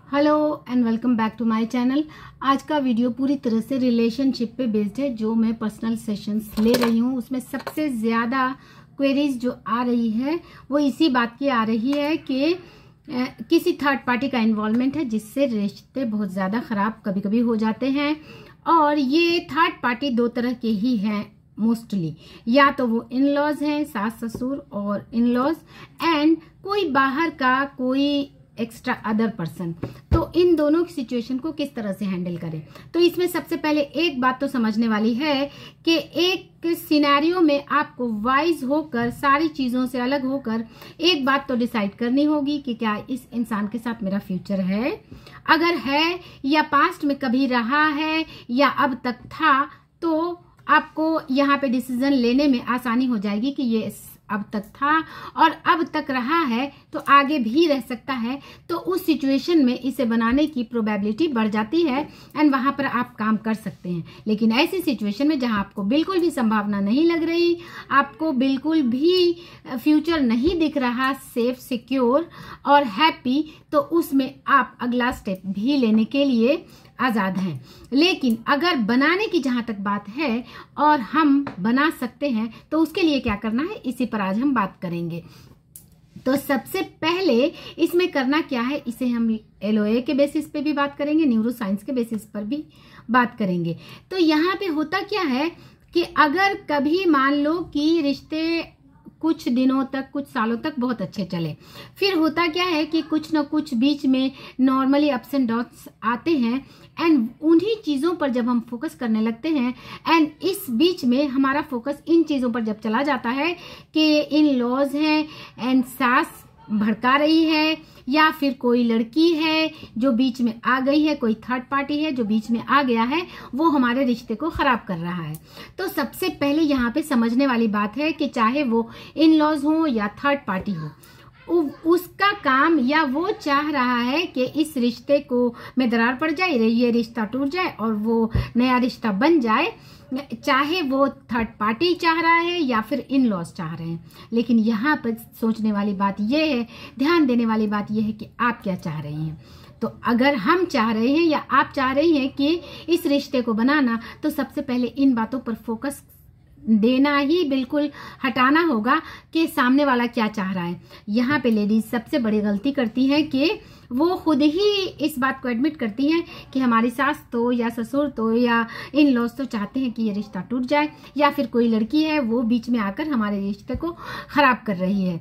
Hello and welcome back to my channel. आज का video पूरी तरह से रिलेशनशिप पे बेस्ड है। जो मैं पर्सनल सेशंस ले रही हूँ उसमें सबसे ज़्यादा क्वेरीज जो आ रही है वो इसी बात की आ रही है कि किसी थर्ड पार्टी का इन्वॉल्वमेंट है जिससे रिश्ते बहुत ज़्यादा ख़राब कभी कभी हो जाते हैं। और ये थर्ड पार्टी दो तरह के ही हैं मोस्टली, या तो वो इन लॉज हैं, सास ससुर और इन लॉज, एंड कोई बाहर का कोई एक्स्ट्रा अदर पर्सन। तो इन दोनों की सिचुएशन को किस तरह से हैंडल करें, तो इसमें सबसे पहले एक बात तो समझने वाली है कि एक सिनेरियो में आपको वाइज होकर, सारी चीजों से अलग होकर एक बात तो डिसाइड करनी होगी कि क्या इस इंसान के साथ मेरा फ्यूचर है, अगर है या पास्ट में कभी रहा है या अब तक था, तो आपको यहाँ पे डिसीजन लेने में आसानी हो जाएगी कि ये अब तक था और अब तक रहा है तो आगे भी रह सकता है। तो उस सिचुएशन में इसे बनाने की प्रोबेबिलिटी बढ़ जाती है एंड वहां पर आप काम कर सकते हैं। लेकिन ऐसी सिचुएशन में जहां आपको बिल्कुल भी संभावना नहीं लग रही, आपको बिल्कुल भी फ्यूचर नहीं दिख रहा सेफ, सिक्योर और हैप्पी, तो उसमें आप अगला स्टेप भी लेने के लिए आजाद हैं। लेकिन अगर बनाने की जहां तक बात है और हम बना सकते हैं तो उसके लिए क्या करना है, इसी पर आज हम बात करेंगे। तो सबसे पहले इसमें करना क्या है, इसे हम LOA के बेसिस पे भी बात करेंगे, न्यूरो साइंस के बेसिस पर भी बात करेंगे। तो यहाँ पे होता क्या है कि अगर कभी मान लो कि रिश्ते कुछ दिनों तक, कुछ सालों तक बहुत अच्छे चले, फिर होता क्या है कि कुछ ना कुछ बीच में नॉर्मली अप्स एंड डाउन्स आते हैं एंड उन्हीं चीज़ों पर जब हम फोकस करने लगते हैं एंड इस बीच में हमारा फोकस इन चीज़ों पर जब चला जाता है कि इन लॉज हैं एंड सास भड़का रही है या फिर कोई लड़की है जो बीच में आ गई है, कोई थर्ड पार्टी है जो बीच में आ गया है, वो हमारे रिश्ते को खराब कर रहा है। तो सबसे पहले यहाँ पे समझने वाली बात है कि चाहे वो इन लॉज हो या थर्ड पार्टी हो, उसका काम या वो चाह रहा है कि इस रिश्ते को में दरार पड़ जाए, ये रिश्ता टूट जाए और वो नया रिश्ता बन जाए, चाहे वो थर्ड पार्टी चाह रहा है या फिर इन लॉज चाह रहे हैं। लेकिन यहाँ पर सोचने वाली बात यह है, ध्यान देने वाली बात यह है कि आप क्या चाह रहे हैं। तो अगर हम चाह रहे हैं या आप चाह रही हैं कि इस रिश्ते को बनाना, तो सबसे पहले इन बातों पर फोकस देना ही बिल्कुल हटाना होगा कि सामने वाला क्या चाह रहा है। यहाँ पे लेडीज सबसे बड़ी गलती करती है कि वो खुद ही इस बात को एडमिट करती हैं कि हमारी सास तो या ससुर तो या इन लॉज तो चाहते हैं कि ये रिश्ता टूट जाए, या फिर कोई लड़की है वो बीच में आकर हमारे रिश्ते को खराब कर रही है।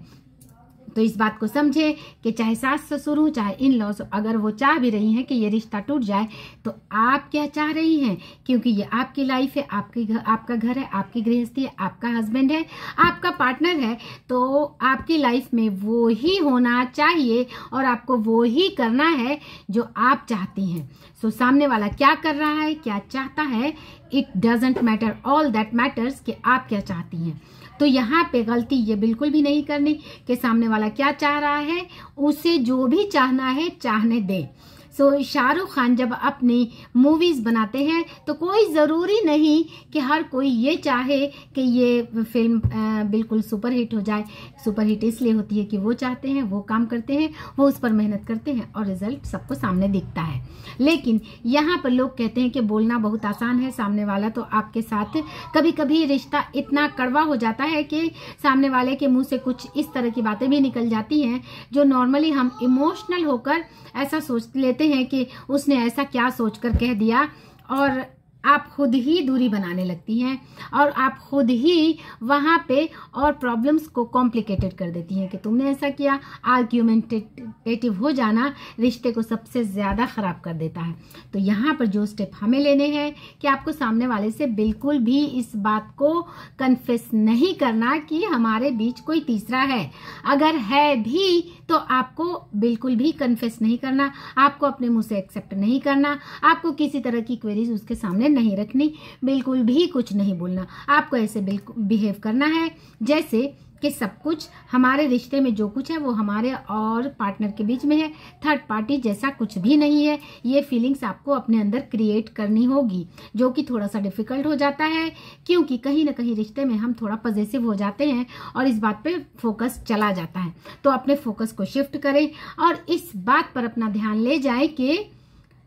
तो इस बात को समझे कि चाहे सास ससुर हो चाहे इन लॉज, अगर वो चाह भी रही हैं कि ये रिश्ता टूट जाए, तो आप क्या चाह रही हैं, क्योंकि ये आपकी लाइफ है, आपका घर है, आपकी गृहस्थी है, आपका हस्बैंड है, आपका पार्टनर है, तो आपकी लाइफ में वो ही होना चाहिए और आपको वो ही करना है जो आप चाहती हैं। सो सामने वाला क्या कर रहा है, क्या चाहता है, it doesn't matter, all that matters कि आप क्या चाहती हैं। तो यहाँ पे गलती ये बिल्कुल भी नहीं करनी कि सामने वाला क्या चाह रहा है, उसे जो भी चाहना है चाहने दे। सो शाहरुख खान जब अपनी मूवीज बनाते हैं तो कोई ज़रूरी नहीं कि हर कोई ये चाहे कि ये फिल्म बिल्कुल सुपरहिट हो जाए। सुपरहिट इसलिए होती है कि वो चाहते हैं, वो काम करते हैं, वो उस पर मेहनत करते हैं और रिजल्ट सबको सामने दिखता है। लेकिन यहाँ पर लोग कहते हैं कि बोलना बहुत आसान है, सामने वाला तो आपके साथ कभी कभी रिश्ता इतना कड़वा हो जाता है कि सामने वाले के मुंह से कुछ इस तरह की बातें भी निकल जाती हैं जो नॉर्मली हम इमोशनल होकर ऐसा सोच लेते हैं कि उसने ऐसा क्या सोचकर कह दिया, और आप खुद ही दूरी बनाने लगती हैं और आप खुद ही वहाँ पे और प्रॉब्लम्स को कॉम्प्लिकेटेड कर देती हैं कि तुमने ऐसा किया। आर्ग्यूमेंटेटिव हो जाना रिश्ते को सबसे ज़्यादा ख़राब कर देता है। तो यहाँ पर जो स्टेप हमें लेने हैं कि आपको सामने वाले से बिल्कुल भी इस बात को कन्फेस नहीं करना कि हमारे बीच कोई तीसरा है। अगर है भी तो आपको बिल्कुल भी कन्फेस नहीं करना, आपको अपने मुंह से एक्सेप्ट नहीं करना, आपको किसी तरह की क्वेरीज उसके सामने नहीं रखनी, बिल्कुल भी कुछ नहीं बोलना। आपको ऐसे बिल्कुल बिहेव करना है जैसे कि सब कुछ हमारे रिश्ते में जो कुछ है वो हमारे और पार्टनर के बीच में है, थर्ड पार्टी जैसा कुछ भी नहीं है। ये फीलिंग्स आपको अपने अंदर क्रिएट करनी होगी, जो कि थोड़ा सा डिफिकल्ट हो जाता है, क्योंकि कहीं ना कहीं रिश्ते में हम थोड़ा पॉजिटिव हो जाते हैं और इस बात पे फोकस चला जाता है। तो अपने फोकस को शिफ्ट करें और इस बात पर अपना ध्यान ले जाए कि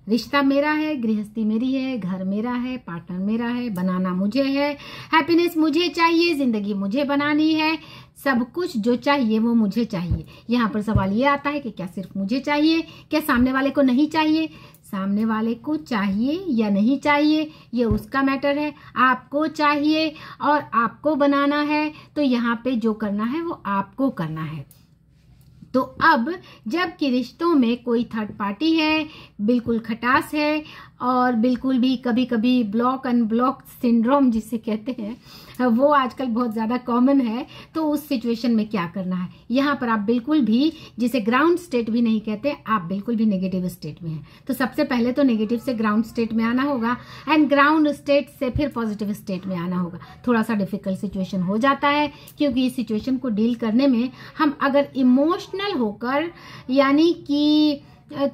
रिश्ता मेरा है, गृहस्थी मेरी है, घर मेरा है, पार्टनर मेरा है, बनाना मुझे है, हैप्पीनेस मुझे चाहिए, जिंदगी मुझे बनानी है, सब कुछ जो चाहिए वो मुझे चाहिए। यहाँ पर सवाल ये आता है कि क्या सिर्फ मुझे चाहिए, क्या सामने वाले को नहीं चाहिए? सामने वाले को चाहिए या नहीं चाहिए ये उसका मैटर है, आपको चाहिए और आपको बनाना है। तो यहाँ पे जो करना है वो आपको करना है। तो अब जबकि रिश्तों में कोई थर्ड पार्टी है, बिल्कुल खटास है और बिल्कुल भी कभी कभी ब्लॉक अनब्लॉक सिंड्रोम जिसे कहते हैं वो आजकल बहुत ज़्यादा कॉमन है, तो उस सिचुएशन में क्या करना है? यहाँ पर आप बिल्कुल भी, जिसे ग्राउंड स्टेट भी नहीं कहते, आप बिल्कुल भी नेगेटिव स्टेट में हैं। तो सबसे पहले तो नेगेटिव से ग्राउंड स्टेट में आना होगा एंड ग्राउंड स्टेट से फिर पॉजिटिव स्टेट में आना होगा। थोड़ा सा डिफिकल्ट सिचुएशन हो जाता है, क्योंकि इस सिचुएशन को डील करने में हम अगर इमोशनल होकर, यानी कि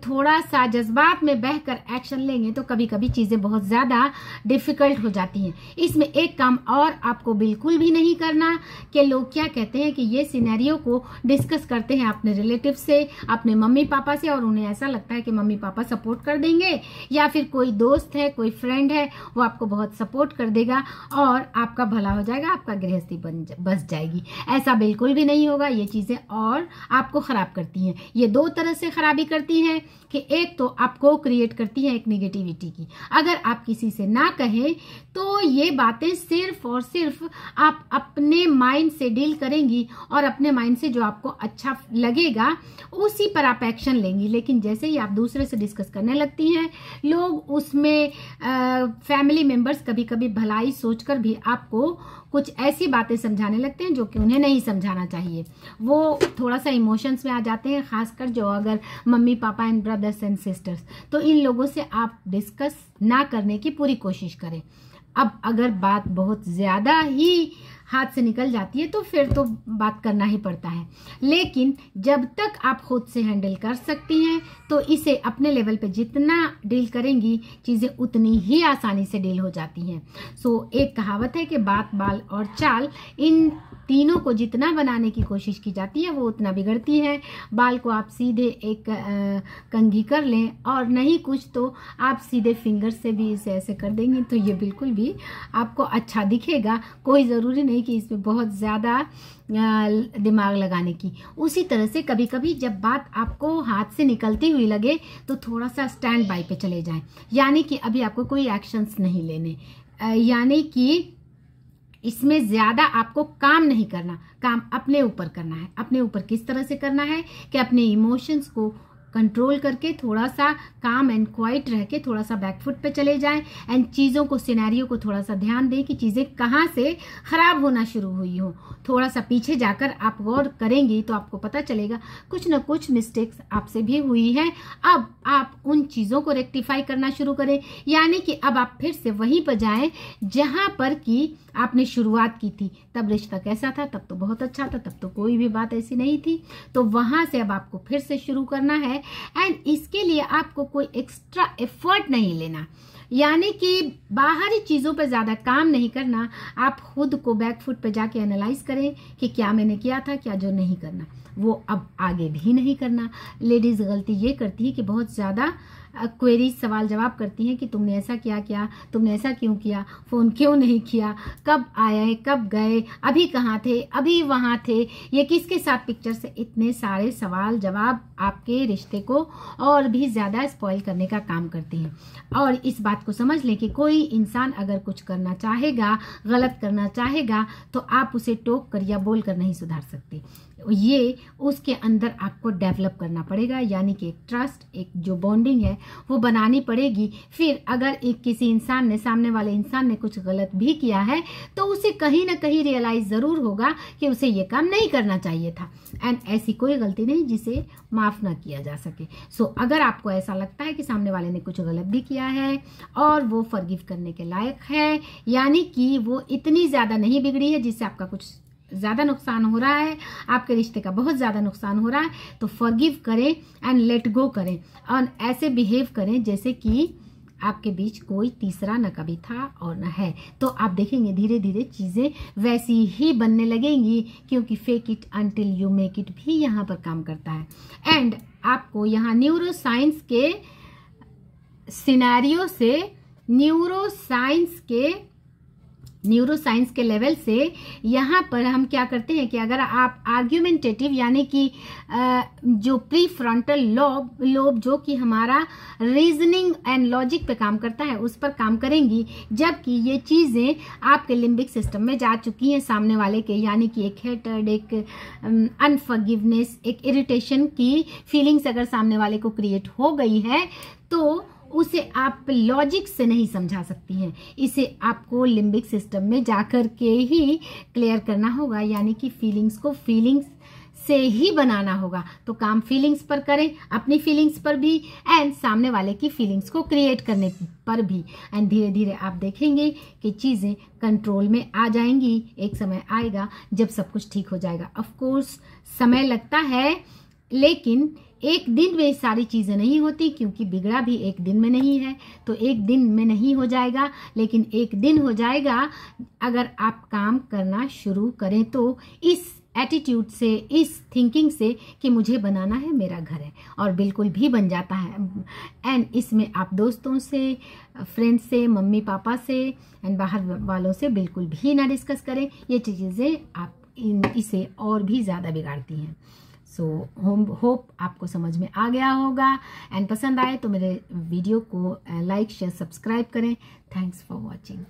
थोड़ा सा जज्बात में बहकर एक्शन लेंगे तो कभी कभी चीजें बहुत ज्यादा डिफिकल्ट हो जाती हैं। इसमें एक काम और आपको बिल्कुल भी नहीं करना कि लोग क्या कहते हैं, कि ये सिनेरियो को डिस्कस करते हैं अपने रिलेटिव से, अपने मम्मी पापा से, और उन्हें ऐसा लगता है कि मम्मी पापा सपोर्ट कर देंगे, या फिर कोई दोस्त है, कोई फ्रेंड है, वो आपको बहुत सपोर्ट कर देगा और आपका भला हो जाएगा, आपका गृहस्थी बस जाएगी। ऐसा बिल्कुल भी नहीं होगा। ये चीजें और आपको खराब करती हैं। ये दो तरह से खराबी करती हैं कि एक तो आपको क्रिएट करती है एक नेगेटिविटी की। अगर आप किसी से ना कहें तो ये बातें सिर्फ और सिर्फ आप अपने माइंड से डील करेंगी और अपने माइंड से जो आपको अच्छा लगेगा उसी पर आप एक्शन लेंगी। लेकिन जैसे ही आप दूसरे से डिस्कस करने लगती हैं, लोग उसमें फैमिली मेंबर्स कभी कभी भलाई सोचकर भी आपको कुछ ऐसी बातें समझाने लगते हैं जो कि उन्हें नहीं समझाना चाहिए। वो थोड़ा सा इमोशंस में आ जाते हैं, खासकर जो अगर mummy papa and brothers and sisters. तो इन लोगों से आप डिस्कस ना करने की पूरी कोशिश करें। अब अगर बात बहुत ज्यादा ही हाथ से निकल जाती है तो फिर तो बात करना ही पड़ता है, लेकिन जब तक आप खुद से हैंडल कर सकती हैं तो इसे अपने लेवल पे जितना डील करेंगी चीज़ें उतनी ही आसानी से डील हो जाती हैं। सो एक कहावत है कि बात, बाल और चाल, इन तीनों को जितना बनाने की कोशिश की जाती है वो उतना बिगड़ती है। बाल को आप सीधे एक कंघी कर लें और नहीं कुछ तो आप सीधे फिंगर से भी इसे ऐसे कर देंगे तो ये बिल्कुल भी आपको अच्छा दिखेगा। कोई ज़रूरी नहीं कि इसमें बहुत ज़्यादा दिमाग लगाने की। उसी तरह से कभी कभी जब बात आपको हाथ से निकलती हुई लगे तो थोड़ा सा स्टैंड बाय पे चले जाएं, यानी कि अभी आपको कोई एक्शंस नहीं लेने, यानी कि इसमें ज्यादा आपको काम नहीं करना, काम अपने ऊपर करना है। अपने ऊपर किस तरह से करना है कि अपने इमोशंस को कंट्रोल करके थोड़ा सा काम एंड क्वाइट रह के थोड़ा सा बैकफुट पे चले जाएं एंड चीज़ों को, सिनेरियो को थोड़ा सा ध्यान दें कि चीज़ें कहाँ से खराब होना शुरू हुई हो। थोड़ा सा पीछे जाकर आप गौर करेंगी तो आपको पता चलेगा कुछ न कुछ मिस्टेक्स आपसे भी हुई हैं। अब आप उन चीज़ों को रेक्टिफाई करना शुरू करें, यानी कि अब आप फिर से वहीं पर जाएं जहां पर कि आपने शुरुआत की थी। तब रिश्ता कैसा था? तब तो बहुत अच्छा था, तब तो कोई भी बात ऐसी नहीं थी। तो वहां से अब आपको फिर से शुरू करना है एंड इसके लिए आपको कोई एक्स्ट्रा एफर्ट नहीं लेना, यानी कि बाहरी चीज़ों पर ज़्यादा काम नहीं करना। आप खुद को बैकफुट पे जाके एनालाइज करें कि क्या मैंने किया था, क्या जो नहीं करना वो अब आगे भी नहीं करना। लेडीज़ गलती ये करती है कि बहुत ज़्यादा क्वेरीज, सवाल जवाब करती हैं कि तुमने ऐसा क्या, तुमने ऐसा क्यों किया, फ़ोन क्यों नहीं किया, कब आए, कब गए, अभी कहाँ थे, अभी वहाँ थे, ये किसके साथ पिक्चर से। इतने सारे सवाल जवाब आपके रिश्ते को और भी ज़्यादा स्पॉइल करने का काम करते हैं। और इस बात को समझ लें कि कोई इंसान अगर कुछ करना चाहेगा, गलत करना चाहेगा, तो आप उसे टोक कर या बोल कर नहीं सुधार सकते। ये उसके अंदर आपको डेवलप करना पड़ेगा, यानी कि एक ट्रस्ट, एक जो बॉन्डिंग है वो बनानी पड़ेगी। फिर अगर एक किसी इंसान ने, सामने वाले इंसान ने कुछ गलत भी किया है तो उसे कहीं ना कहीं रियलाइज जरूर होगा कि उसे ये काम नहीं करना चाहिए था एंड ऐसी कोई गलती नहीं जिसे माफ ना किया जा सके। सो अगर आपको ऐसा लगता है कि सामने वाले ने कुछ गलत भी किया है और वो फॉरगिव करने के लायक है, यानी कि वो इतनी ज्यादा नहीं बिगड़ी है जिससे आपका कुछ ज़्यादा नुकसान हो रहा है, आपके रिश्ते का बहुत ज़्यादा नुकसान हो रहा है, तो फॉरगिव करें एंड लेट गो करें और ऐसे बिहेव करें जैसे कि आपके बीच कोई तीसरा न कभी था और न है। तो आप देखेंगे धीरे धीरे चीज़ें वैसी ही बनने लगेंगी, क्योंकि fake it until you make it भी यहाँ पर काम करता है। एंड आपको यहाँ न्यूरोसाइंस के सिनेरियो से, न्यूरोसाइंस के लेवल से यहाँ पर हम क्या करते हैं कि अगर आप आर्ग्यूमेंटेटिव यानी कि जो प्री फ्रंटल लोब जो कि हमारा रीजनिंग एंड लॉजिक पे काम करता है उस पर काम करेंगी, जबकि ये चीज़ें आपके लिम्बिक सिस्टम में जा चुकी हैं सामने वाले के, यानी कि एक हेटर्ड, एक अनफॉरगिवनेस, एक इरिटेशन की फीलिंग्स अगर सामने वाले को क्रिएट हो गई है तो उसे आप लॉजिक से नहीं समझा सकती हैं। इसे आपको लिम्बिक सिस्टम में जाकर के ही क्लियर करना होगा, यानी कि फीलिंग्स को फीलिंग्स से ही बनाना होगा। तो काम फीलिंग्स पर करें, अपनी फीलिंग्स पर भी एंड सामने वाले की फीलिंग्स को क्रिएट करने पर भी। एंड धीरे धीरे आप देखेंगे कि चीज़ें कंट्रोल में आ जाएंगी। एक समय आएगा जब सब कुछ ठीक हो जाएगा। ऑफ कोर्स समय लगता है, लेकिन एक दिन में सारी चीज़ें नहीं होती, क्योंकि बिगड़ा भी एक दिन में नहीं है। तो एक दिन में नहीं हो जाएगा, लेकिन एक दिन हो जाएगा अगर आप काम करना शुरू करें तो इस एटीट्यूड से, इस थिंकिंग से कि मुझे बनाना है, मेरा घर है, और बिल्कुल भी बन जाता है। एंड इसमें आप दोस्तों से, फ्रेंड्स से, मम्मी पापा से एंड बाहर वालों से बिल्कुल भी ना डिस्कस करें। ये चीज़ें आप इसे और भी ज़्यादा बिगाड़ती हैं। सो होप आपको समझ में आ गया होगा एंड पसंद आए तो मेरे वीडियो को लाइक, शेयर, सब्सक्राइब करें। Thanks for watching.